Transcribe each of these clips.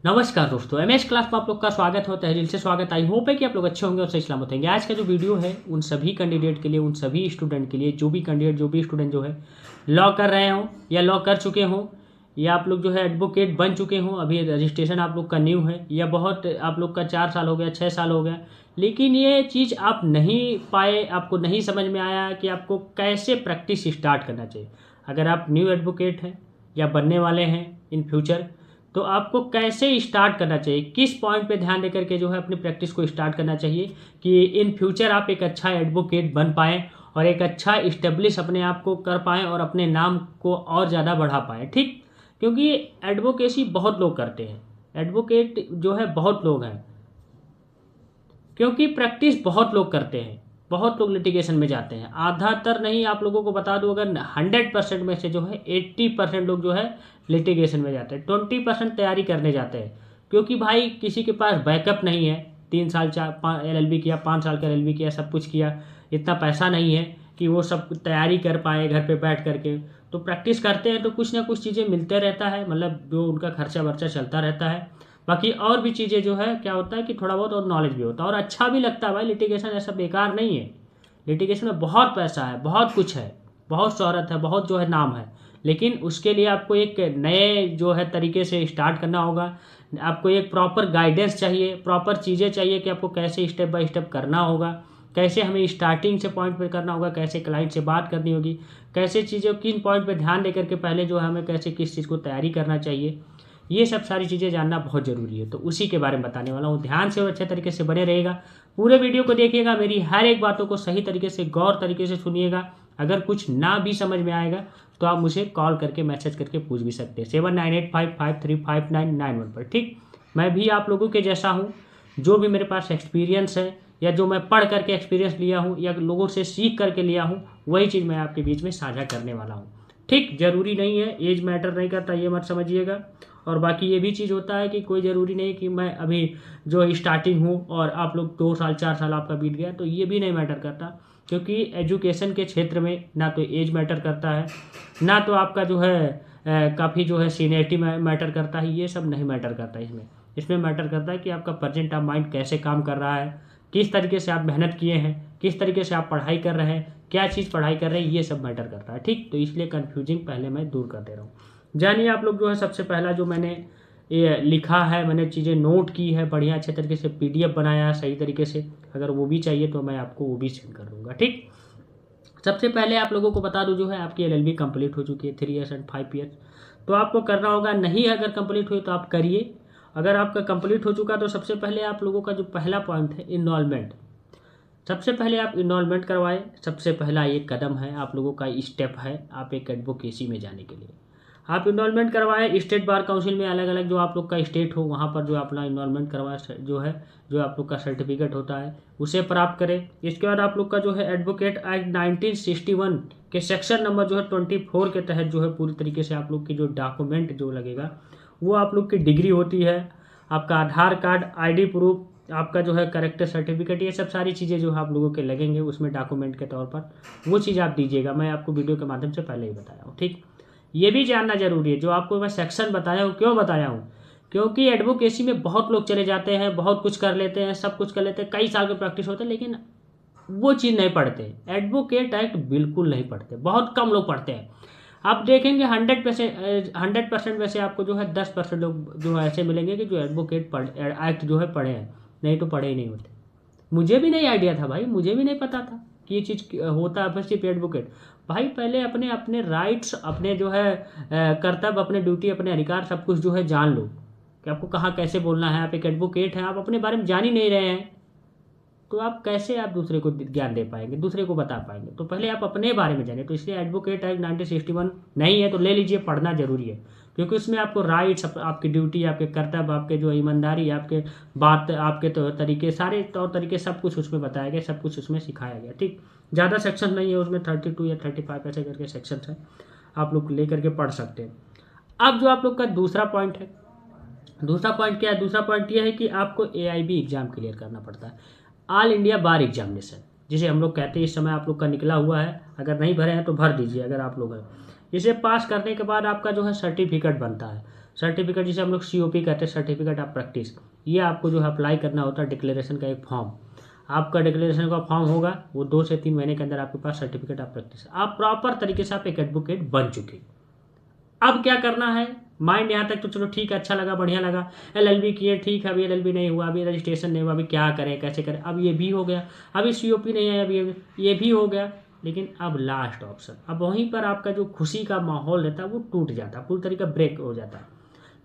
नमस्कार दोस्तों, MS class में आप लोग का स्वागत हो। तहरील से स्वागत। आई होप है कि आप लोग अच्छे होंगे और सही सलामत होंगे। आज का जो वीडियो है उन सभी कैंडिडेट के लिए, उन सभी स्टूडेंट के लिए, जो भी स्टूडेंट जो है लॉ कर रहे हो या लॉ कर चुके हो, या आप लोग जो है एडवोकेट बन चुके हो, अभी रजिस्ट्रेशन आप लोग का न्यू है, या बहुत आप लोग का 4 साल हो गया, 6 साल हो गया, लेकिन ये चीज़ आप नहीं पाए, आपको नहीं समझ में आया कि आपको कैसे प्रैक्टिस स्टार्ट करना चाहिए। अगर आप न्यू एडवोकेट हैं या बनने वाले हैं इन फ्यूचर, तो आपको कैसे स्टार्ट करना चाहिए, किस पॉइंट पे ध्यान देकर के जो है अपनी प्रैक्टिस को स्टार्ट करना चाहिए कि इन फ्यूचर आप एक अच्छा एडवोकेट बन पाएँ और एक अच्छा इस्टेब्लिश अपने आप को कर पाएँ और अपने नाम को और ज़्यादा बढ़ा पाएँ। ठीक, क्योंकि एडवोकेसी बहुत लोग करते हैं, एडवोकेट जो है बहुत लोग हैं, क्योंकि प्रैक्टिस बहुत लोग करते हैं, बहुत लोग लिटिगेशन में जाते हैं। आधातर नहीं, आप लोगों को बता दूं, अगर 100% में से जो है 80% लोग जो है लिटिगेशन में जाते हैं, 20% तैयारी करने जाते हैं, क्योंकि भाई किसी के पास बैकअप नहीं है। 3 साल 4 LLB किया, 5 साल का LLB किया, सब कुछ किया, इतना पैसा नहीं है कि वो सब तैयारी कर पाए घर पे बैठ करके। तो प्रैक्टिस करते हैं तो कुछ ना कुछ चीज़ें मिलते रहता है, मतलब जो उनका खर्चा वर्चा चलता रहता है। बाकी और भी चीज़ें जो है क्या होता है कि थोड़ा बहुत और नॉलेज भी होता है और अच्छा भी लगता है। भाई लिटिगेशन ऐसा बेकार नहीं है, लिटिगेशन में बहुत पैसा है, बहुत कुछ है, बहुत शोहरत है, बहुत जो है नाम है, लेकिन उसके लिए आपको एक नए जो है तरीके से स्टार्ट करना होगा। आपको एक प्रॉपर गाइडेंस चाहिए, प्रॉपर चीज़ें चाहिए कि आपको कैसे स्टेप बाय स्टेप करना होगा, कैसे हमें स्टार्टिंग से पॉइंट पे करना होगा, कैसे क्लाइंट से बात करनी होगी, कैसे चीज़ें किन पॉइंट पे ध्यान देकर के पहले जो है हमें कैसे किस चीज़ को तैयारी करना चाहिए। ये सब सारी चीज़ें जानना बहुत ज़रूरी है, तो उसी के बारे में बताने वाला हूँ। ध्यान से और अच्छे तरीके से बने रहेगा, पूरे वीडियो को देखिएगा, मेरी हर एक बातों को सही तरीके से गौर तरीके से सुनिएगा। अगर कुछ ना भी समझ में आएगा तो आप मुझे कॉल करके मैसेज करके पूछ भी सकते हैं 7985535991 पर। ठीक, मैं भी आप लोगों के जैसा हूँ, जो भी मेरे पास एक्सपीरियंस है या जो मैं पढ़ करके एक्सपीरियंस लिया हूँ या लोगों से सीख करके लिया हूँ, वही चीज़ मैं आपके बीच में साझा करने वाला हूँ। ठीक, ज़रूरी नहीं है, एज मैटर नहीं करता, ये मत समझिएगा। और बाकी ये भी चीज़ होता है कि कोई ज़रूरी नहीं कि मैं अभी जो स्टार्टिंग हूँ और आप लोग 2 साल 4 साल आपका बीत गया, तो ये भी नहीं मैटर करता, क्योंकि एजुकेशन के क्षेत्र में ना तो एज मैटर करता है, ना तो आपका जो है काफ़ी जो है सीनियरिटी मैटर करता है। ये सब नहीं मैटर करता इसमें। इसमें मैटर करता है कि आपका प्रेजेंट ऑफ माइंड कैसे काम कर रहा है, किस तरीके से आप मेहनत किए हैं, किस तरीके से आप पढ़ाई कर रहे हैं, क्या चीज़ पढ़ाई कर रहे हैं, ये सब मैटर करता है। ठीक, तो इसलिए कन्फ्यूजिंग पहले मैं दूर कर दे रहा हूँ। जानिए आप लोग जो है, सबसे पहला जो मैंने ये लिखा है, मैंने चीज़ें नोट की है, बढ़िया अच्छे तरीके से PDF बनाया है सही तरीके से। अगर वो भी चाहिए तो मैं आपको वो भी सेंड कर दूँगा। ठीक, सबसे पहले आप लोगों को बता दूं, जो है आपकी LLB कंप्लीट हो चुकी है 3 ईयर्स एंड 5 ईयर्स, तो आपको करना होगा। नहीं अगर कंप्लीट हुई तो आप करिए। अगर आपका कंप्लीट हो चुका तो सबसे पहले आप लोगों का जो पहला पॉइंट है इनरोलमेंट, सबसे पहले आप इनरोलमेंट करवाएं। सबसे पहला ये कदम है, आप लोगों का स्टेप है आप एक एडवोकेसी में जाने के लिए। आप इनरोलमेंट करवाएं। स्टेट बार काउंसिल में अलग अलग जो आप लोग का स्टेट हो, वहाँ पर जो अपना इनरोलमेंट करवाएं, जो है जो आप लोग का सर्टिफिकेट होता है उसे प्राप्त करें। इसके बाद आप लोग का जो है एडवोकेट एक्ट 1961 के सेक्शन नंबर जो है 24 के तहत जो है पूरी तरीके से आप लोग की जो डॉक्यूमेंट जो लगेगा वो आप लोग की डिग्री होती है, आपका आधार कार्ड, ID प्रूफ, आपका जो है करेक्टर सर्टिफिकेट, ये सब सारी चीज़ें जो आप लोगों के लगेंगे उसमें डॉक्यूमेंट के तौर पर, वो चीज़ आप दीजिएगा। मैं आपको वीडियो के माध्यम से पहले ही बताया हूँ। ठीक, ये भी जानना जरूरी है, जो आपको मैं सेक्शन बताया हूँ क्यों बताया हूँ, क्योंकि एडवोकेसी में बहुत लोग चले जाते हैं, बहुत कुछ कर लेते हैं, सब कुछ कर लेते हैं, कई साल की प्रैक्टिस होते हैं, लेकिन वो चीज़ नहीं पढ़ते। एडवोकेट एक्ट बिल्कुल नहीं पढ़ते, बहुत कम लोग पढ़ते हैं। आप देखेंगे 100% में से आपको जो है 10% लोग जो ऐसे मिलेंगे कि जो एडवोकेट एक्ट जो है पढ़े हैं, नहीं तो पढ़े ही नहीं होते। मुझे भी नहीं आइडिया था भाई, मुझे भी नहीं पता था कि ये चीज़ होता है सिर्फ एडवोकेट। भाई पहले अपने अपने राइट्स, अपने जो है कर्तव्य, अपने ड्यूटी, अपने अधिकार, सब कुछ जो है जान लो कि आपको कहाँ कैसे बोलना है। आप एक एडवोकेट हैं, आप अपने बारे में जान ही नहीं रहे हैं, तो आप कैसे आप दूसरे को ज्ञान दे पाएंगे, दूसरे को बता पाएंगे। तो पहले आप अपने बारे में जानिए। तो इसलिए एडवोकेट एक्ट 1961 नहीं है तो ले लीजिए, पढ़ना जरूरी है, क्योंकि उसमें आपको राइट्स, आपकी ड्यूटी, आपके कर्तव्य, आपके जो ईमानदारी, आपके बात, आपके तो तरीके, सारे तौर तरीके, सब कुछ उसमें बताया गया, सब कुछ उसमें सिखाया गया। ठीक, ज़्यादा सेक्शन नहीं है उसमें, 32 या 35 ऐसे करके सेक्शन है, आप लोग ले करके पढ़ सकते हैं। अब जो आप लोग का दूसरा पॉइंट है, दूसरा पॉइंट क्या है? दूसरा पॉइंट यह है कि आपको AIB एग्जाम क्लियर करना पड़ता है, ऑल इंडिया बार एग्जामिनेशन, जिसे हम लोग कहते हैं। इस समय आप लोग का निकला हुआ है, अगर नहीं भरे हैं तो भर दीजिए अगर आप लोग हैं। इसे पास करने के बाद आपका जो है सर्टिफिकेट बनता है। सर्टिफिकेट जिसे हम लोग COP कहते हैं, सर्टिफिकेट ऑफ प्रैक्टिस, ये आपको जो है अप्लाई करना होता है डिक्लेरेशन का एक फॉर्म। आपका डिक्लेरेशन का फॉर्म होगा, वो 2 से 3 महीने के अंदर आपके पास सर्टिफिकेट ऑफ प्रैक्टिस, आप प्रॉपर तरीके से आप एक एडवोकेट बन चुके। अब क्या करना है, माइंड यहाँ तक तो चलो ठीक है, अच्छा लगा, बढ़िया लगा, LLB किए, ठीक है, अभी LLB नहीं हुआ, अभी रजिस्ट्रेशन नहीं हुआ, अभी क्या करें, कैसे करें, अब ये भी हो गया, अभी COP नहीं है, अभी ये भी हो गया। लेकिन अब लास्ट ऑप्शन, अब वहीं पर आपका जो खुशी का माहौल रहता है वो टूट जाता है, पूरी तरीके ब्रेक हो जाता है।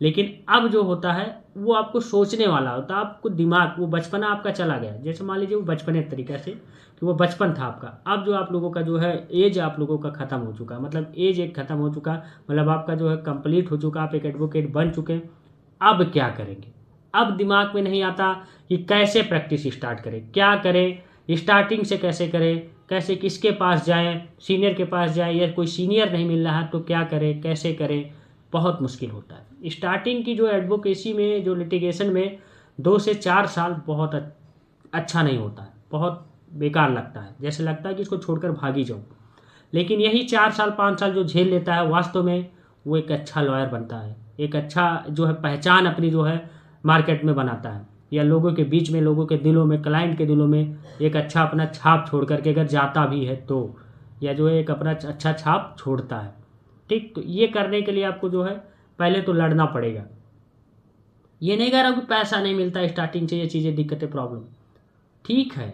लेकिन अब जो होता है वो आपको सोचने वाला होता है, आपको दिमाग, वो बचपना आपका चला गया। जैसे मान लीजिए वो बचपन एक तरीके से कि वो बचपन था आपका, अब जो आप लोगों का जो है एज आप लोगों का ख़त्म हो चुका, मतलब एज एक ख़त्म हो चुका, मतलब आपका जो है कंप्लीट हो चुका, आप एक एडवोकेट बन चुके। अब क्या करेंगे, अब दिमाग में नहीं आता कि कैसे प्रैक्टिस स्टार्ट करें, क्या करें, स्टार्टिंग से कैसे करें, कैसे किसके पास जाएं, सीनियर के पास जाएं, या कोई सीनियर नहीं मिल रहा है तो क्या करें, कैसे करें, बहुत मुश्किल होता है। स्टार्टिंग की जो एडवोकेसी में, जो लिटिगेशन में 2 से 4 साल बहुत अच्छा नहीं होता है, बहुत बेकार लगता है, जैसे लगता है कि इसको छोड़कर भागी जाऊँ। लेकिन यही 4 साल 5 साल जो झेल लेता है, वास्तव में वो एक अच्छा लॉयर बनता है, एक अच्छा जो है पहचान अपनी जो है मार्केट में बनाता है, या लोगों के बीच में, लोगों के दिलों में, क्लाइंट के दिलों में एक अच्छा अपना छाप छोड़ करके अगर जाता भी है तो, या जो है एक अपना अच्छा छाप छोड़ता है। ठीक, तो ये करने के लिए आपको जो है पहले तो लड़ना पड़ेगा। ये नहीं कह रहा कि पैसा नहीं मिलता स्टार्टिंग से, ये चीज़ें दिक्कतें प्रॉब्लम ठीक है,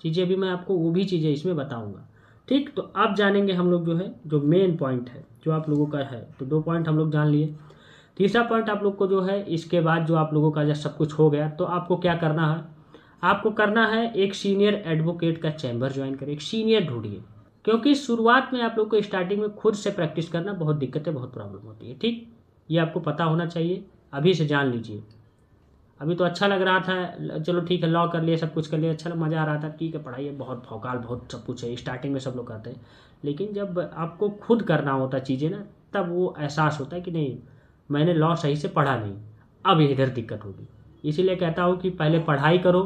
चीज़ें भी मैं आपको वो भी चीज़ें इसमें बताऊंगा। ठीक, तो अब जानेंगे हम लोग जो है जो मेन पॉइंट है जो आप लोगों का है, तो 2 पॉइंट हम लोग जान लिए। तीसरा पॉइंट आप लोग को जो है, इसके बाद जो आप लोगों का जब सब कुछ हो गया तो आपको क्या करना है, आपको करना है एक सीनियर एडवोकेट का चैम्बर ज्वाइन करें, एक सीनियर ढूंढिए, क्योंकि शुरुआत में आप लोग को स्टार्टिंग में खुद से प्रैक्टिस करना बहुत दिक्कतें, बहुत प्रॉब्लम होती है। ठीक, ये आपको पता होना चाहिए, अभी से जान लीजिए। अभी तो अच्छा लग रहा था, चलो ठीक है, लॉ कर लिया, सब कुछ कर लिया, अच्छा मज़ा आ रहा था, ठीक है, पढ़ाई है, बहुत भौकाल, बहुत सब कुछ है, स्टार्टिंग में सब लोग करते हैं। लेकिन जब आपको खुद करना होता चीज़ें ना, तब वो एहसास होता है कि नहीं, मैंने लॉ सही से पढ़ा नहीं, अब इधर दिक्कत होगी। इसीलिए कहता हूँ कि पहले पढ़ाई करो,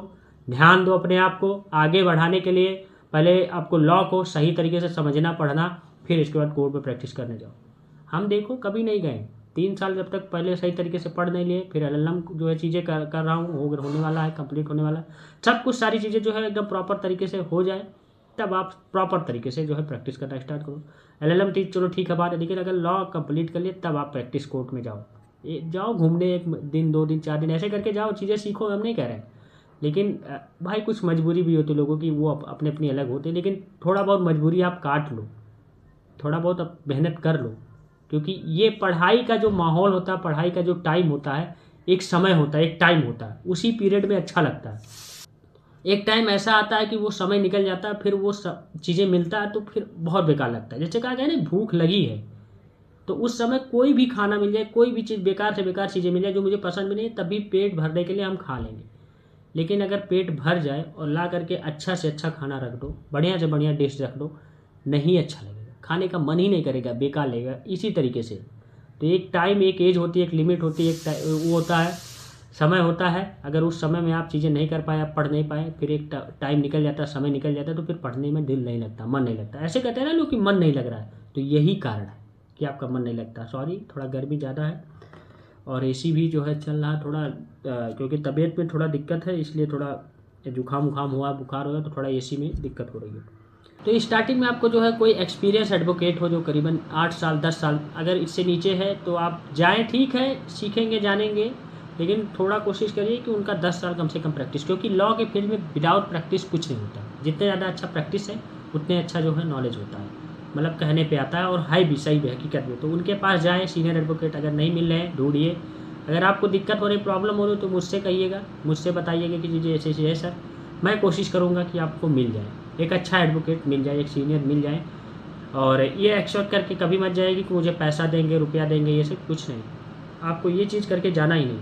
ध्यान दो अपने आप को आगे बढ़ाने के लिए, पहले आपको लॉ को सही तरीके से समझना, पढ़ना, फिर इसके बाद कोर्ट में प्रैक्टिस करने जाओ। हम देखो कभी नहीं गए 3 साल, जब तक पहले सही तरीके से पढ़ नहीं लिए, फिर LLM जो है चीज़ें कर रहा हूँ, होने वाला है, कंप्लीट होने वाला है, सब कुछ सारी चीज़ें जो है एकदम प्रॉपर तरीके से हो जाए, तब आप प्रॉपर तरीके से जो है प्रैक्टिस करना स्टार्ट करो। LLM चलो ठीक है बात है, लेकिन अगर लॉ कंप्लीट कर लिए तब आप प्रैक्टिस कोर्ट में जाओ, जाओ घूमने, 1 दिन 2 दिन 4 दिन ऐसे करके जाओ, चीज़ें सीखो, हम नहीं कह रहे हैं। लेकिन भाई कुछ मजबूरी भी होती है लोगों की, वो अपने अपनी अलग होती है, लेकिन थोड़ा बहुत मजबूरी आप काट लो, थोड़ा बहुत आप मेहनत कर लो, क्योंकि ये पढ़ाई का जो माहौल होता है, पढ़ाई का जो टाइम होता है, एक समय होता है, एक टाइम होता है, उसी पीरियड में अच्छा लगता है। एक टाइम ऐसा आता है कि वो समय निकल जाता है, फिर वो सब चीज़ें मिलता है तो फिर बहुत बेकार लगता है। जैसे कहा गया ना, भूख लगी है तो उस समय कोई भी खाना मिल जाए, कोई भी चीज़, बेकार से बेकार चीज़ें मिल जाए जो मुझे पसंद भी नहीं, तभी पेट भरने के लिए हम खा लेंगे। लेकिन अगर पेट भर जाए और ला करके अच्छा से अच्छा खाना रख दो, बढ़िया से बढ़िया डिश रख दो, नहीं अच्छा लगेगा, खाने का मन ही नहीं करेगा, बेकार लगेगा। इसी तरीके से तो एक टाइम, एक एज होती है, एक लिमिट होती है, एक वो होता है, समय होता है। अगर उस समय में आप चीज़ें नहीं कर पाए, आप पढ़ नहीं पाए, फिर एक टाइम निकल जाता है, समय निकल जाता है, तो फिर पढ़ने में दिल नहीं लगता, मन नहीं लगता। ऐसे कहते हैं ना लोग कि मन नहीं लग रहा है, तो यही कारण है कि आपका मन नहीं लगता। सॉरी, थोड़ा गर्मी ज़्यादा है और AC भी जो है चल रहा थोड़ा, क्योंकि तबीयत में थोड़ा दिक्कत है, इसलिए थोड़ा जुकाम उखाम हुआ, बुखार हुआ, तो थोड़ा AC में दिक्कत हो रही है। तो स्टार्टिंग में आपको जो है कोई एक्सपीरियंस एडवोकेट हो, जो करीबन 8 साल 10 साल, अगर इससे नीचे है तो आप जाएँ, ठीक है, सीखेंगे जानेंगे, लेकिन थोड़ा कोशिश करिए कि उनका 10 साल कम से कम प्रैक्टिस, क्योंकि लॉ के फील्ड में विदाउट प्रैक्टिस कुछ नहीं होता। जितने ज़्यादा अच्छा प्रैक्टिस है उतने अच्छा जो है नॉलेज होता है, मतलब कहने पे आता है, और है भी, सही भी, हकीकत में। तो उनके पास जाएँ सीनियर एडवोकेट, अगर नहीं मिल रहे हैं ढूंढिए। अगर आपको दिक्कत हो रही, प्रॉब्लम हो रही, तो मुझसे कहिएगा, मुझसे बताइएगा कि चीज़ें ऐसे ऐसे है सर, मैं कोशिश करूँगा कि आपको मिल जाए, एक अच्छा एडवोकेट मिल जाए, एक सीनियर मिल जाए। और ये एक्सपेक्ट करके कभी मत जाएगी कि मुझे पैसा देंगे, रुपया देंगे, ये सब कुछ नहीं, आपको ये चीज़ करके जाना ही नहीं,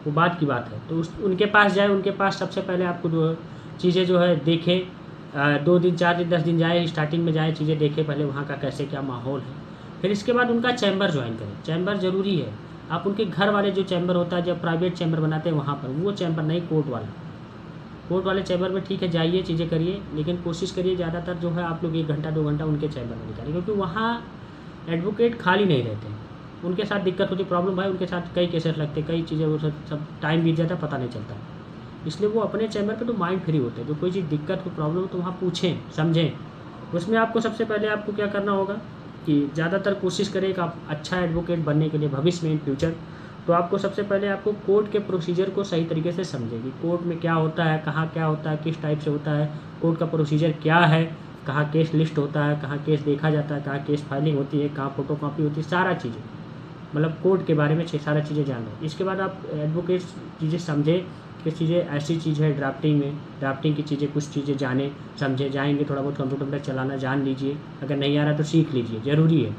वो बात की बात है। तो उनके पास जाए, उनके पास सबसे पहले आपको जो चीज़ें जो है देखें, 2 दिन 4 दिन 10 दिन जाए, स्टार्टिंग में जाए, चीज़ें देखें पहले वहाँ का कैसे क्या माहौल है, फिर इसके बाद उनका चैम्बर ज्वाइन करें। चैम्बर ज़रूरी है, आप उनके घर वाले जो चैम्बर होता है, जब प्राइवेट चैम्बर बनाते हैं वहाँ पर, वो चैम्बर नहीं, कोर्ट वाला, कोर्ट वाले चैम्बर में ठीक है जाइए, चीज़ें करिए, लेकिन कोशिश करिए ज़्यादातर जो है आप लोग 1 घंटा 2 घंटा उनके चैम्बर में निकालिए, क्योंकि वहाँ एडवोकेट खाली नहीं रहते हैं, उनके साथ दिक्कत होती, प्रॉब्लम भाई उनके साथ कई केसेस लगते, कई चीज़ें, वो सब टाइम बीत जाता है, पता नहीं चलता। इसलिए वो अपने चैम्बर पे तो माइंड फ्री होते हैं। जो कोई चीज़ दिक्कत हो, प्रॉब्लम हो, तो वहाँ पूछें, समझें। उसमें आपको सबसे पहले आपको क्या करना होगा कि ज़्यादातर कोशिश करें कि आप अच्छा एडवोकेट बनने के लिए भविष्य में, इन फ्यूचर, तो आपको सबसे पहले आपको कोर्ट के प्रोसीजर को सही तरीके से समझें कि कोर्ट में क्या होता है, कहाँ क्या होता है, किस टाइप से होता है, कोर्ट का प्रोसीजर क्या है, कहाँ केस लिस्ट होता है, कहाँ केस देखा जाता है, कहाँ केस फाइलिंग होती है, कहाँ फोटोकॉपी होती है, सारा चीज़ें, मतलब कोर्ट के बारे में सारा चीज़ें जानो। इसके बाद आप एडवोकेट चीज़ें समझें कि चीज़ें ऐसी चीज़ है ड्राफ्टिंग में, ड्राफ्टिंग की चीज़ें, कुछ चीज़ें जाने समझे, जाएंगे थोड़ा बहुत कंप्यूटर चलाना जान लीजिए, अगर नहीं आ रहा तो सीख लीजिए, ज़रूरी है।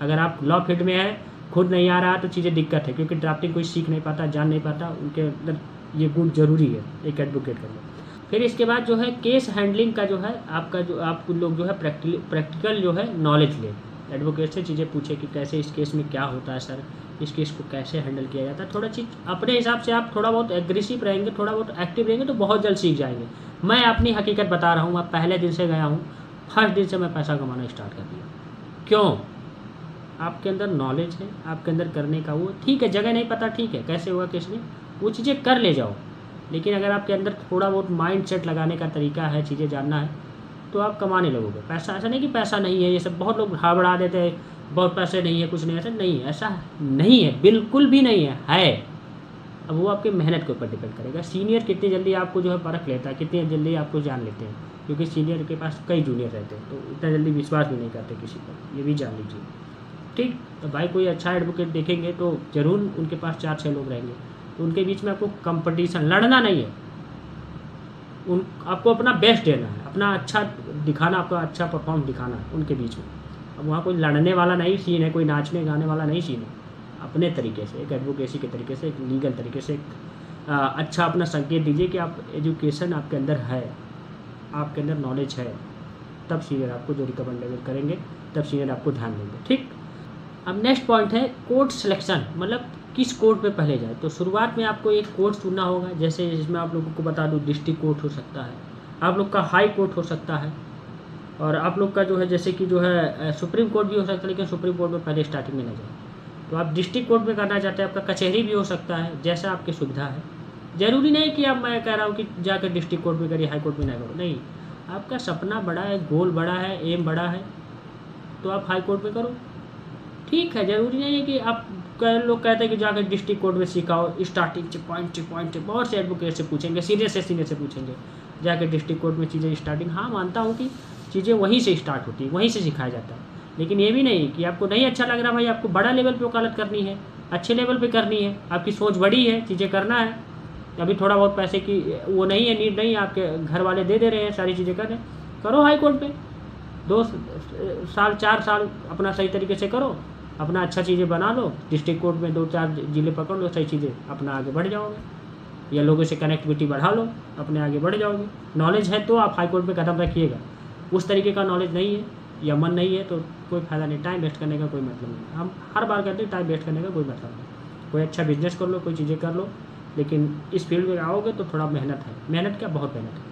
अगर आप लॉ फील्ड में है, खुद नहीं आ रहा तो चीज़ें दिक्कत है, क्योंकि ड्राफ्टिंग कोई सीख नहीं पाता, जान नहीं पाता, उनके अंदर ये गुण जरूरी है एक एडवोकेट के लिए। फिर इसके बाद जो है केस हैंडलिंग का जो है आपका, जो आप लोग जो है प्रैक्टिकल जो है नॉलेज ले, एडवोकेट से चीज़ें पूछे कि कैसे इस केस में क्या होता है सर, इस केस को कैसे हैंडल किया जाता है। थोड़ा चीज़ अपने हिसाब से आप थोड़ा बहुत एग्रेसिव रहेंगे, थोड़ा बहुत एक्टिव रहेंगे तो बहुत जल्द सीख जाएंगे। मैं अपनी हकीकत बता रहा हूँ, मैं पहले दिन से गया हूँ, फर्स्ट दिन से मैं पैसा कमाना स्टार्ट कर दिया। क्यों? आपके अंदर नॉलेज है, आपके अंदर करने का वो, ठीक है, जगह नहीं पता, ठीक है, कैसे होगा किस नहीं, वो चीज़ें कर ले जाओ। लेकिन अगर आपके अंदर थोड़ा बहुत माइंड सेट लगाने का तरीका है, चीज़ें जानना है, तो आप कमाने लगोगे पैसा। ऐसा नहीं कि पैसा नहीं है, ये सब बहुत लोग हाबड़ा देते हैं, बहुत पैसे नहीं है, कुछ नहीं, ऐसा नहीं है, ऐसा नहीं है, बिल्कुल भी नहीं है। अब वो आपकी मेहनत के ऊपर डिपेंड करेगा। सीनियर कितनी जल्दी आपको जो है परख लेता है, कितनी जल्दी आपको जान लेते हैं, क्योंकि सीनियर के पास कई जूनियर रहते हैं, तो इतना जल्दी विश्वास भी नहीं करते किसी पर, ये भी जान लीजिए। ठीक, तो भाई कोई अच्छा एडवोकेट देखेंगे तो ज़रूर उनके पास 4-6 लोग रहेंगे, तो उनके बीच में आपको कंपटीशन लड़ना नहीं है, आपको अपना बेस्ट देना है, अपना अच्छा दिखाना, आपका अच्छा परफॉर्म दिखाना है उनके बीच में। अब वहाँ कोई लड़ने वाला नहीं सीन है, कोई नाचने गाने वाला नहीं सीन है। अपने तरीके से, एक एडवोकेसी के तरीके से, एक लीगल तरीके से अच्छा अपना संकेत दीजिए कि आप एजुकेशन आपके अंदर है, आपके अंदर नॉलेज है, तब सीनियर आपको जो रिकमेंडेबल करेंगे, तब सीनियर आपको ध्यान देंगे। ठीक, अब नेक्स्ट पॉइंट है कोर्ट सिलेक्शन, मतलब किस कोर्ट पे पहले जाए। तो शुरुआत में आपको एक कोर्ट चुनना होगा, जैसे इसमें आप लोगों को बता दूं, डिस्ट्रिक्ट कोर्ट हो सकता है, आप लोग का हाई कोर्ट हो सकता है, और आप लोग का जो है जैसे कि जो है सुप्रीम कोर्ट भी हो सकता है, लेकिन सुप्रीम कोर्ट में पहले स्टार्टिंग में ना जाए। तो आप डिस्ट्रिक्ट कोर्ट में करना चाहते हैं, आपका कचहरी भी हो सकता है, जैसा आपकी सुविधा है। ज़रूरी नहीं कि अब मैं कह रहा हूँ कि जाकर डिस्ट्रिक्ट कोर्ट में करिए, हाई कोर्ट में ना करो, नहीं। आपका सपना बड़ा है, गोल बड़ा है, एम बड़ा है, तो आप हाई कोर्ट में करो, ठीक है। ज़रूरी नहीं है कि आप लोग कहते हैं कि जाकर डिस्ट्रिक्ट कोर्ट में सिखाओ, स्टार्टिंग से पॉइंट से बहुत से एडवोकेट से पूछेंगे, सीनियर से पूछेंगे, जाकर डिस्ट्रिक्ट कोर्ट में चीज़ें स्टार्टिंग, हाँ मानता हूँ कि चीज़ें वहीं से स्टार्ट होती है, वहीं से सिखाया जाता है। लेकिन ये भी नहीं कि आपको नहीं अच्छा लग रहा भाई, आपको बड़ा लेवल पे वकालत करनी है, अच्छे लेवल पे करनी है, आपकी सोच बड़ी है, चीज़ें करना है, अभी थोड़ा बहुत पैसे की वो नहीं है, नीड नहीं है, आपके घर वाले दे रहे हैं, सारी चीज़ें करें, करो हाई कोर्ट पे 2 साल 4 साल अपना सही तरीके से करो, अपना अच्छा चीज़ें बना लो, डिस्ट्रिक्ट कोर्ट में 2-4 जिले पकड़ लो, सही चीज़ें अपना आगे बढ़ जाओगे, या लोगों से कनेक्टिविटी बढ़ा लो, अपने आगे बढ़ जाओगे। नॉलेज है तो आप हाई कोर्ट में कदम रखिएगा, उस तरीके का नॉलेज नहीं है या मन नहीं है तो कोई फ़ायदा नहीं, टाइम वेस्ट करने का कोई मतलब नहीं। हम हर बार कहते हैं टाइम वेस्ट करने का कोई मतलब नहीं, कोई अच्छा बिजनेस कर लो, कोई चीज़ें कर लो, लेकिन इस फील्ड में आओगे तो थोड़ा मेहनत है, मेहनत क्या, बहुत मेहनत है।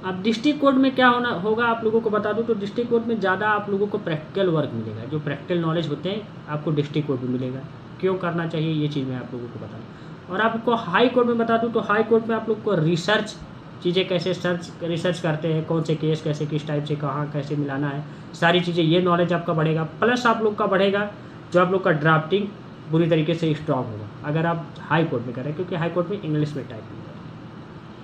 अब डिस्ट्रिक्ट कोर्ट में क्या होगा आप लोगों को बता दूं, तो डिस्ट्रिक्ट कोर्ट में ज़्यादा आप लोगों को प्रैक्टिकल वर्क मिलेगा, जो प्रैक्टिकल नॉलेज होते हैं आपको डिस्ट्रिक्ट कोर्ट में मिलेगा। क्यों करना चाहिए ये चीज़ मैं आप लोगों को बता दूँ। और आपको हाई कोर्ट में बता दूँ तो हाई कोर्ट में आप लोग को रिसर्च, चीज़ें कैसे रिसर्च करते हैं, कौन से केस कैसे किस टाइप से कहाँ कैसे मिलाना है, सारी चीज़ें, ये नॉलेज आपका बढ़ेगा। प्लस आप लोग का बढ़ेगा जो आप लोग का ड्राफ्टिंग पूरी तरीके से स्ट्रॉन्ग होगा अगर आप हाई कोर्ट में करें, क्योंकि हाई कोर्ट में इंग्लिश में टाइप होगा,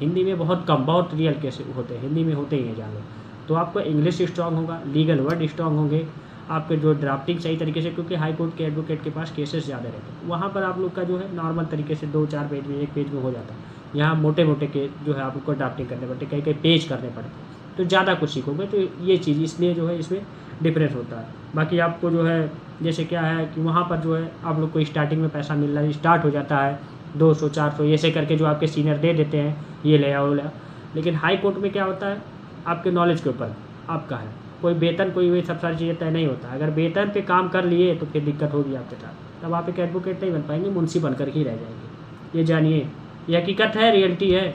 हिंदी में बहुत कम, बहुत रियल केस होते हैं, हिंदी में होते ही हैं ज़्यादा। तो आपका इंग्लिश स्ट्रॉन्ग होगा, लीगल वर्ड स्ट्रॉन्ग होंगे, आपके जो ड्राफ्टिंग सही तरीके से, क्योंकि हाई कोर्ट के एडवोकेट के पास केसेस ज़्यादा रहते हैं, वहाँ पर आप लोग का जो है नॉर्मल तरीके से 2-4 पेज में, 1 पेज में हो जाता है। यहाँ मोटे मोटे केस जो है आप लोग को ड्राफ्टिंग करने पड़ते, कई कई पेज करने पड़ते, तो ज़्यादा कुछ सीखोगे। तो ये चीज़ इसलिए जो है इसमें डिफरेंस होता है। बाकी आपको जो है जैसे क्या है कि वहाँ पर जो है आप लोग को स्टार्टिंग में पैसा मिलना स्टार्ट हो जाता है, 200-400 ऐसे करके जो आपके सीनियर दे देते हैं, ये ले आओ ले आओ। लेकिन हाई कोर्ट में क्या होता है, आपके नॉलेज के ऊपर आपका है, कोई वेतन कोई वही सब सारी चीज़ें तय नहीं होता। अगर वेतन पे काम कर लिए तो फिर दिक्कत होगी आपके साथ, तब आप एक एडवोकेट नहीं बन पाएंगे, मुंशी बनकर ही रह जाएंगे। ये जानिए, ये हकीकत है, रियलिटी है।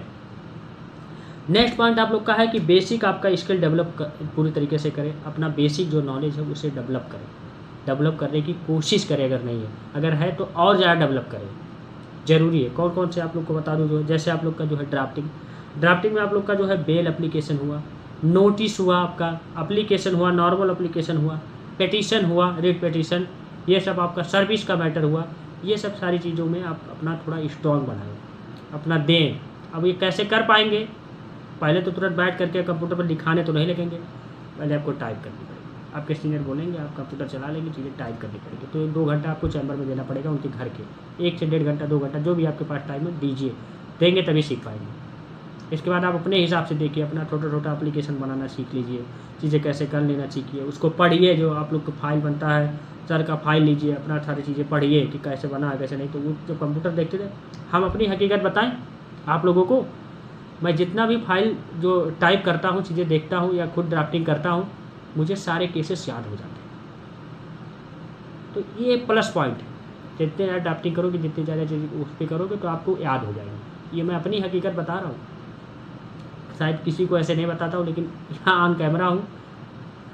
नेक्स्ट पॉइंट आप लोग का है कि बेसिक आपका स्किल डेवलप पूरी तरीके से करें, अपना बेसिक जो नॉलेज है उसे डेवलप करें। डेवलप करने की कोशिश करें, अगर नहीं है, अगर है तो और ज़्यादा डेवलप करें, ज़रूरी है। कौन कौन से आप लोग को बता दूँ, जो जैसे आप लोग का जो है ड्राफ्टिंग में आप लोग का जो है बेल एप्लीकेशन हुआ, नोटिस हुआ, आपका एप्लीकेशन हुआ, नॉर्मल एप्लीकेशन हुआ, पेटिशन हुआ, रिट पेटिशन, ये सब आपका सर्विस का मैटर हुआ। ये सब सारी चीज़ों में आप अपना थोड़ा स्ट्रॉन्ग बनाएं, अपना दें। अब ये कैसे कर पाएंगे, पहले तो तुरंत बैठ करके कंप्यूटर पर दिखाने तो नहीं लगेंगे, पहले आपको टाइप करनी पड़ेगी। आपके सीनियर बोलेंगे, आप कंप्यूटर चला लेंगे, चीज़ें टाइप करनी पड़ेगी। तो 2 घंटा आपको चैम्बर में देना पड़ेगा उनके घर के, 1 से 1.5 घंटा 2 घंटा जो भी आपके पास टाइम है दीजिए, देंगे तभी सीख पाएंगे। इसके बाद आप अपने हिसाब से देखिए, अपना छोटा छोटा एप्लीकेशन बनाना सीख लीजिए, चीज़ें कैसे कर लेना सीखिए, उसको पढ़िए, जो आप लोग का फाइल बनता है सर का फाइल लीजिए, अपना सारी चीज़ें पढ़िए कि कैसे बना है कैसे नहीं। तो वो जब कंप्यूटर देखते थे, हम अपनी हकीकत बताएं आप लोगों को, मैं जितना भी फाइल जो टाइप करता हूँ, चीज़ें देखता हूँ या खुद ड्राफ्टिंग करता हूँ, मुझे सारे केसेस याद हो जाते हैं। तो ये प्लस पॉइंट है, जितने ज़्यादा ड्राफ्टिंग करोगे, जितनी ज़्यादा चीज़ उस पर करोगे तो आपको याद हो जाएगी। ये मैं अपनी हकीकत बता रहा हूँ, शायद किसी को ऐसे नहीं बताता हूँ, लेकिन यहाँ ऑन कैमरा हूँ,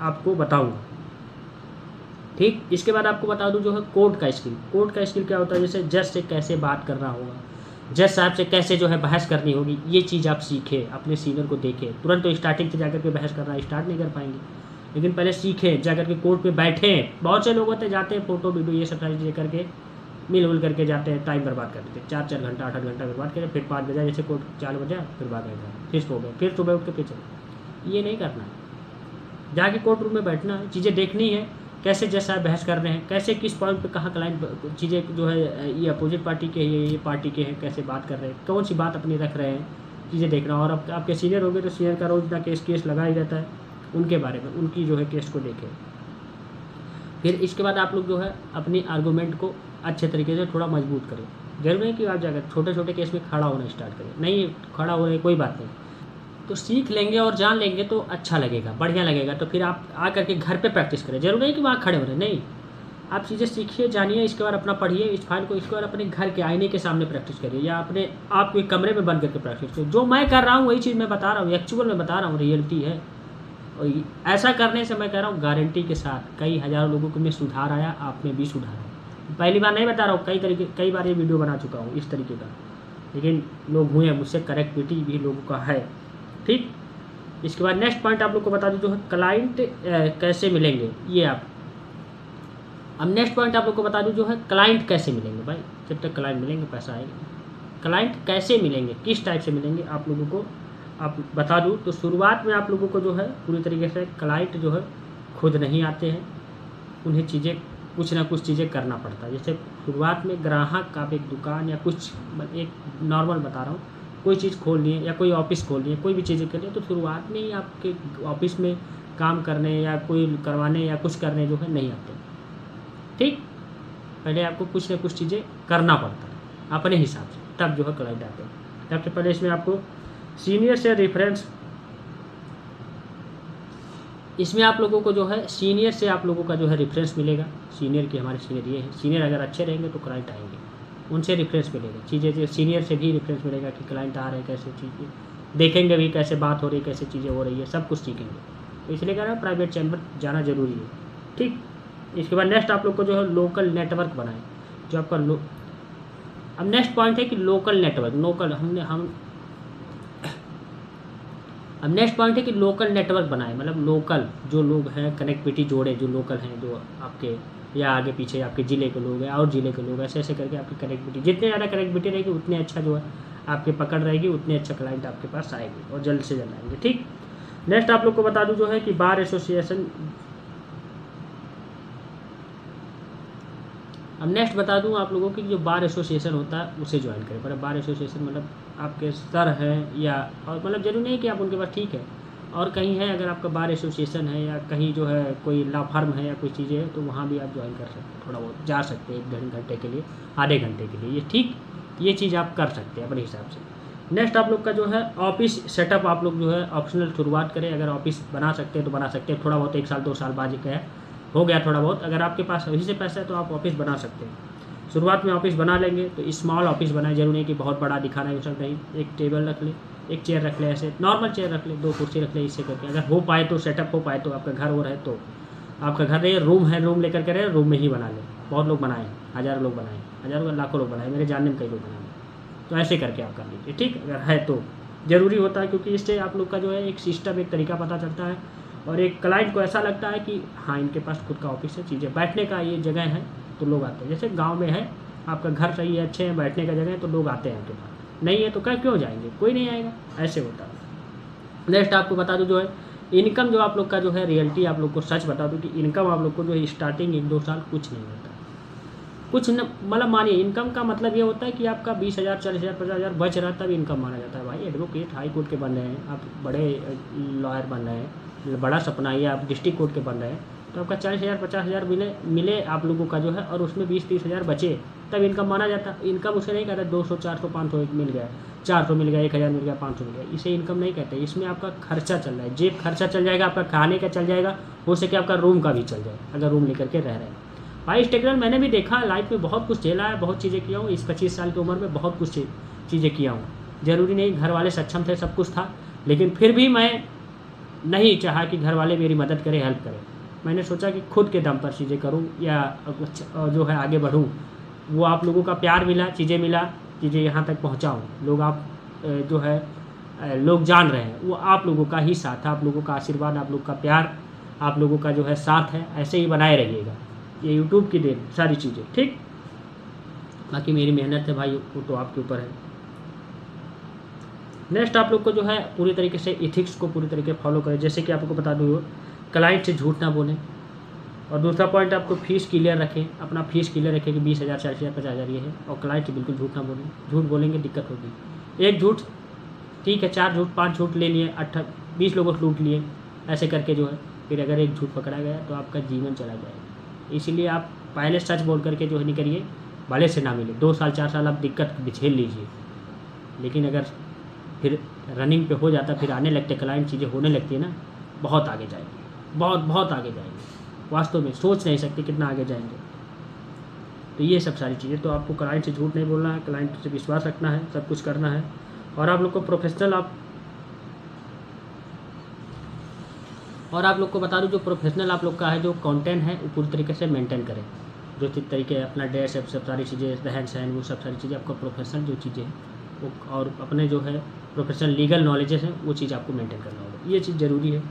आपको बताऊँगा। ठीक, इसके बाद आपको बता दूँ जो है कोड का स्किल क्या होता है, जैसे जज से कैसे बात करना होगा, जज साहब से कैसे जो है बहस करनी होगी, ये चीज़ आप सीखें, अपने सीनियर को देखें। तुरंत तो स्टार्टिंग से जाकर के बहस करना स्टार्ट नहीं कर पाएंगे, लेकिन पहले सीखें, जाकर के कोर्ट पे बैठें। बहुत से लोग होते जाते हैं फोटो वीडियो ये सब सारी चीज़ें करके मिल करके जाते हैं, टाइम बर्बाद कर देते हैं, 4-4 घंटा 8-8 घंटा बर्बाद करें, फिर 5 बजे जैसे कोर्ट 4 बजे फिर बाद में फिर सो गए, फिर सुबह उठ के फिर चले। ये नहीं करना है, जाके कोर्ट रूम में बैठना है, चीज़ें देखनी है, कैसे जैसा बहस कर रहे हैं, कैसे किस पॉइंट पे कहाँ क्लाइंट चीज़ें जो है ये अपोजिट पार्टी के हैं, ये पार्टी के हैं, कैसे बात कर रहे हैं, कौन सी बात अपनी रख रहे हैं, चीज़ें देखना। और अब आपके सीनियर हो गए तो सीनियर का रोज़ ना केस लगा ही रहता है, उनके बारे में, उनकी जो है केस को देखें। फिर इसके बाद आप लोग जो है अपनी आर्गूमेंट को अच्छे तरीके से थोड़ा मजबूत करें। जरूर नहीं कि आप जाकर छोटे छोटे केस में खड़ा होना स्टार्ट करें, नहीं खड़ा हो रहे कोई बात नहीं, तो सीख लेंगे और जान लेंगे तो अच्छा लगेगा, बढ़िया लगेगा। तो फिर आप आ करके घर पे प्रैक्टिस करें, जरूर नहीं कि वहाँ खड़े हो रहे, नहीं, आप चीज़ें सीखिए, जानिए, इसके बाद अपना पढ़िए इस फाइल को, इसके बाद अपने घर के आईने के सामने प्रैक्टिस करिए, या अपने आप कोई कमरे में बंद करके प्रैक्टिस करिए। जो मैं कर रहा हूँ वही चीज़ मैं बता रहा हूँ, एक्चुअल में बता रहा हूँ, रियलिटी है। और ऐसा करने से मैं कह रहा हूँ गारंटी के साथ कई हज़ारों लोगों को में सुधार आया, आप में भी सुधार आया। पहली बार नहीं बता रहा हूँ, कई बार ये वीडियो बना चुका हूँ इस तरीके का, लेकिन लोग हुए हैं मुझसे, करेक्टिविटी भी लोगों का है। ठीक, इसके बाद नेक्स्ट पॉइंट आप लोग को बता दूं जो है क्लाइंट कैसे मिलेंगे, ये आप अब नेक्स्ट पॉइंट आप लोग को बता दूं जो है क्लाइंट कैसे मिलेंगे। भाई जब तक क्लाइंट मिलेंगे पैसा आएगा, क्लाइंट कैसे मिलेंगे, किस टाइप से मिलेंगे आप लोगों को आप बता दूं। तो शुरुआत में आप लोगों को जो है पूरी तरीके से क्लाइंट जो है खुद नहीं आते हैं, उन्हें चीज़ें कुछ ना कुछ चीज़ें करना पड़ता है। जैसे शुरुआत में ग्राहक आप एक दुकान या कुछ एक नॉर्मल बता रहा हूँ, कोई चीज़ खोल लिए या कोई ऑफिस खोल लिए, कोई भी चीज़ें कर लिए, तो शुरुआत में ही आपके ऑफिस में काम करने या कोई करवाने या कुछ करने जो है नहीं आते। ठीक, पहले आपको कुछ ना कुछ चीज़ें करना पड़ता है अपने हिसाब से, तब जो है क्लाइंट आते हैं। सबसे पहले इसमें आपको सीनियर से रेफरेंस, इसमें आप लोगों को जो है सीनियर से आप लोगों का जो है रेफरेंस मिलेगा। सीनियर की हमारे सीनियर ये है, सीनियर अगर अच्छे रहेंगे तो क्लाइंट आएंगे, उनसे रेफरेंस मिलेगा। चीज़ें सीनियर से भी रेफरेंस मिलेगा कि क्लाइंट आ रहे हैं, कैसे चीज़ें देखेंगे भी, कैसे बात हो रही है, कैसे चीज़ें हो रही है, सब कुछ सीखेंगे। तो इसलिए कह रहा हूँ प्राइवेट चैम्बर जाना जरूरी है। ठीक, इसके बाद नेक्स्ट आप लोग को जो है लोकल नेटवर्क बनाएं, जो आपका अब नेक्स्ट पॉइंट है कि लोकल नेटवर्क, अब नेक्स्ट पॉइंट है कि लोकल नेटवर्क बनाए, मतलब लोकल जो लोग हैं कनेक्टिविटी जोड़े, जो लोकल हैं, जो आपके या आगे पीछे आपके ज़िले के लोग हैं और ज़िले के लोग, ऐसे ऐसे करके आपकी कनेक्टिविटी, जितने ज़्यादा कनेक्टिविटी रहेगी उतने अच्छा जो है आपके पकड़ रहेगी, उतने अच्छा क्लाइंट आपके पास आएंगे और जल्द से जल्द आएंगे। ठीक, नेक्स्ट आप लोग को बता दूं जो है कि बार एसोसिएशन, अब नेक्स्ट बता दूं आप लोगों की जो बार एसोसिएशन होता है उसे ज्वाइन करें। मतलब बार एसोसिएशन मतलब आपके सर हैं या और मतलब जरूरी नहीं कि आप उनके पास, ठीक है, और कहीं है अगर आपका बार एसोसिएशन है या कहीं जो है कोई लॉ फर्म है या कोई चीज़ें है तो वहाँ भी आप ज्वाइन कर सकते हैं, थोड़ा बहुत जा सकते हैं, 1 घंटे के लिए, आधे घंटे के लिए, ये ठीक, ये चीज़ आप कर सकते हैं अपने हिसाब से। नेक्स्ट आप लोग का जो है ऑफिस सेटअप, आप लोग जो है ऑप्शनल शुरुआत करें, अगर ऑफिस बना सकते हैं तो बना सकते हैं, थोड़ा बहुत 1 साल 2 साल बाद हो गया थोड़ा बहुत, अगर आपके पास अभी से पैसा है तो आप ऑफिस बना सकते हैं। शुरुआत में ऑफिस बना लेंगे तो स्मॉल ऑफिस बनाए, जरूरी नहीं कि बहुत बड़ा दिखाना है, सब नहीं, एक टेबल रख ले, एक चेयर रख ले, ऐसे नॉर्मल चेयर रख ले, 2 कुर्सी रख ले, इससे करके अगर हो पाए तो, सेटअप हो पाए तो, आपका घर हो रहे तो आपका घर नहीं है, रूम है, रूम लेकर के रहे, रूम में ही बना ले। बहुत लोग बनाए, हज़ारों लोग बनाए, हज़ारों लाखों लोग बनाए, मेरे जानने में कई लोग बनाए। तो ऐसे करके आप कर लीजिए, ठीक। अगर है तो ज़रूरी होता है, क्योंकि इससे आप लोग का जो है एक सिस्टम, एक तरीका पता चलता है, और एक क्लाइंट को ऐसा लगता है कि हाँ, इनके पास खुद का ऑफिस है, चीज़ें बैठने का ये जगह है, तो लोग आते हैं। जैसे गाँव में है, आपका घर सही है, अच्छे हैं, बैठने का जगह है, तो लोग आते हैं आपके पास। नहीं है तो क्यों जाएंगे, कोई नहीं आएगा, ऐसे होता है। नेक्स्ट आपको बता दूं जो है इनकम, जो आप लोग का जो है रियलिटी, आप लोग को सच बता दूं कि इनकम आप लोग को जो है स्टार्टिंग 1-2 साल कुछ नहीं होता, कुछ न, मतलब मानिए इनकम का मतलब ये होता है कि आपका 20,000, 40,000, 50,000 बच रहा है, तब इनकम माना जाता है। भाई एडवोकेट हाई कोर्ट के बन रहे हैं आप, बड़े लॉयर बन रहे हैं, बड़ा सपना है, आप डिस्ट्रिक्ट कोर्ट के बन रहे हैं, तो आपका 40,000, 50,000 मिले आप लोगों का जो है, और उसमें 20-30,000 बचे, तब इनकम माना जाता है। इनकम उसे नहीं कहता 200, 400, 500 मिल गया, 400 मिल गया, 1,000 मिल गया, 500 मिल गया, इसे इनकम नहीं कहते। इसमें आपका खर्चा चल रहा है, जेब खर्चा चल जाएगा, आपका खाने का चल जाएगा, हो सके आपका रूम का भी चल जाए, अगर रूम लेकर के रह रहे हैं। भाई स्ट्रगल मैंने भी देखा है लाइफ में, बहुत कुछ झेला है, बहुत चीज़ें किया हूँ। इस 25 साल की उम्र में बहुत कुछ चीज़ें किया हूँ। ज़रूरी नहीं घर वाले सक्षम थे, सब कुछ था, लेकिन फिर भी मैं नहीं चाहा कि घर वाले मेरी मदद करें, हेल्प करें। मैंने सोचा कि खुद के दम पर चीज़ें करूँ, या जो है आगे बढ़ूँ। वो आप लोगों का प्यार मिला, चीज़ें यहाँ तक पहुँचाऊँ। लोग आप जो है लोग जान रहे हैं, वो आप लोगों का ही साथ है, आप लोगों का आशीर्वाद, आप लोगों का प्यार, आप लोगों का जो है साथ है, ऐसे ही बनाए रहिएगा। ये यूट्यूब की देन सारी चीज़ें, ठीक। बाकी मेरी मेहनत है भाई, वो तो आपके ऊपर है। नेक्स्ट आप लोग को जो है पूरी तरीके से इथिक्स को पूरी तरीके फॉलो करें। जैसे कि आपको बता दूँ, क्लाइंट से झूठ ना बोलें, और दूसरा पॉइंट आपको फीस क्लियर रखें, अपना फीस क्लियर रखें कि 20,000, 40,000, 50,000 ये है, और क्लाइंट से बिल्कुल झूठ ना बोलें। झूठ बोलेंगे दिक्कत होगी। एक झूठ ठीक है, 4 झूठ, 5 झूठ ले लिए, 20 लोगों से लूट लिए, ऐसे करके जो है फिर अगर एक झूठ पकड़ा गया तो आपका जीवन चला जाएगा। इसीलिए आप पहले सच बोल करके जो है नहीं करिए, भले से ना मिले 2 साल 4 साल आप दिक्कत झेल लीजिए, लेकिन अगर फिर रनिंग पे हो जाता, फिर आने लगते क्लाइंट, चीज़ें होने लगती है ना, बहुत आगे जाएंगे, बहुत आगे जाएंगे। वास्तव में सोच नहीं सकते कितना आगे जाएंगे। तो ये सब सारी चीज़ें, तो आपको क्लाइंट से झूठ नहीं बोलना है, क्लाइंट से विश्वास रखना है, सब कुछ करना है। और आप लोग को प्रोफेशनल आप लोग को बता दूं, जो प्रोफेशनल आप लोग का है, जो कंटेंट है, वो पूरी तरीके से मेंटेन करें। जो तरीके अपना ड्रेस, सब सारी चीज़ें, रहन सहन, वो सब सारी चीज़ें आपका प्रोफेशनल जो चीज़ें हैं वो, और अपने जो है प्रोफेशनल लीगल नॉलेजेस हैं, वो चीज़ आपको मेंटेन करना होगा। ये चीज़ ज़रूरी है।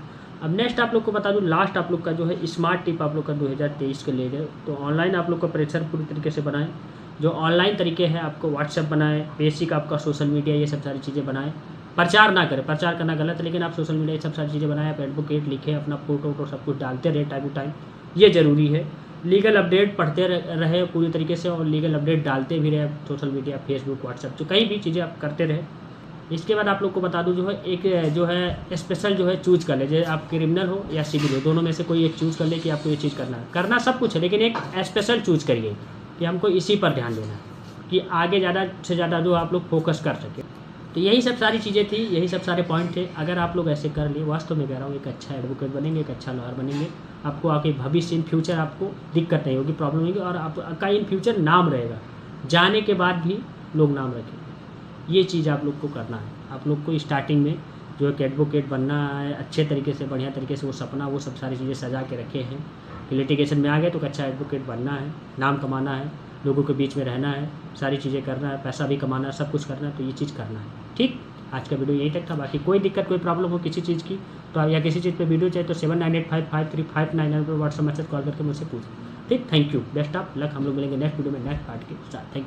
अब नेक्स्ट आप लोग को बता दूं, लास्ट आप लोग का जो है स्मार्ट टिप आप लोग का 2023 के ले गए। तो ऑनलाइन आप लोग का प्रेशर पूरी तरीके से बनाएं। जो ऑनलाइन तरीके हैं, आपको व्हाट्सएप बनाएं, बेसिक आपका सोशल मीडिया, ये सब सारी चीज़ें बनाएं। प्रचार ना करें, प्रचार करना गलत है, लेकिन आप सोशल मीडिया ये सब सारी चीज़ें बनाएं। आप एडवोकेट लिखें, अपना फोटो सब कुछ डालते रहे टाइम टू टाइम, ये ज़रूरी है। लीगल अपडेट पढ़ते रहे पूरी तरीके से, और लीगल अपडेट डालते भी रहे सोशल मीडिया, फेसबुक, व्हाट्सएप, जो कहीं भी चीज़ें आप करते रहे। इसके बाद आप लोग को बता दूं, जो है एक जो है स्पेशल जो है चूज कर ले, जैसे आप क्रिमिनल हो या सिविल हो, दोनों में से कोई एक चूज़ कर ले कि आपको ये चीज़ करना है। करना सब कुछ है, लेकिन एक स्पेशल चूज करिए कि हमको इसी पर ध्यान देना है, कि आगे ज़्यादा से ज़्यादा जो आप लोग फोकस कर सकें। तो यही सब सारी चीज़ें थी, यही सब सारे पॉइंट थे। अगर आप लोग ऐसे कर लिए, वास्तव में कह रहा हूँ, एक अच्छा एडवोकेट बनेंगे, एक अच्छा लॉयर बनेंगे, आपको आगे भविष्य इन फ्यूचर आपको दिक्कत नहीं होगी, प्रॉब्लम होगी, और आपका इन फ्यूचर नाम रहेगा, जाने के बाद भी लोग नाम रखेंगे। ये चीज़ आप लोग को करना है। आप लोग को स्टार्टिंग में जो एक एडवोकेट बनना है, अच्छे तरीके से, बढ़िया तरीके से, वो सपना, वो सब सारी चीज़ें सजा के रखे हैं कि लिटिगेशन में आ गए तो अच्छा एडवोकेट बनना है, नाम कमाना है, लोगों के बीच में रहना है, सारी चीज़ें करना है, पैसा भी कमाना है, सब कुछ करना है। तो ये चीज़ करना है, ठीक। आज का वीडियो यही तक था। बाकी कोई दिक्कत, कोई प्रॉब्लम हो किसी चीज़ की, तो या किसी चीज़ पे वीडियो चाहिए तो 79855359 पर व्हाट्सएप मैसेज कॉल करके मुझसे पूछें, ठीक। Thank you, best of luck. हम लोग मिलेंगे नेक्स्ट वीडियो में नेक्स्ट पार्ट के साथ। Thank you.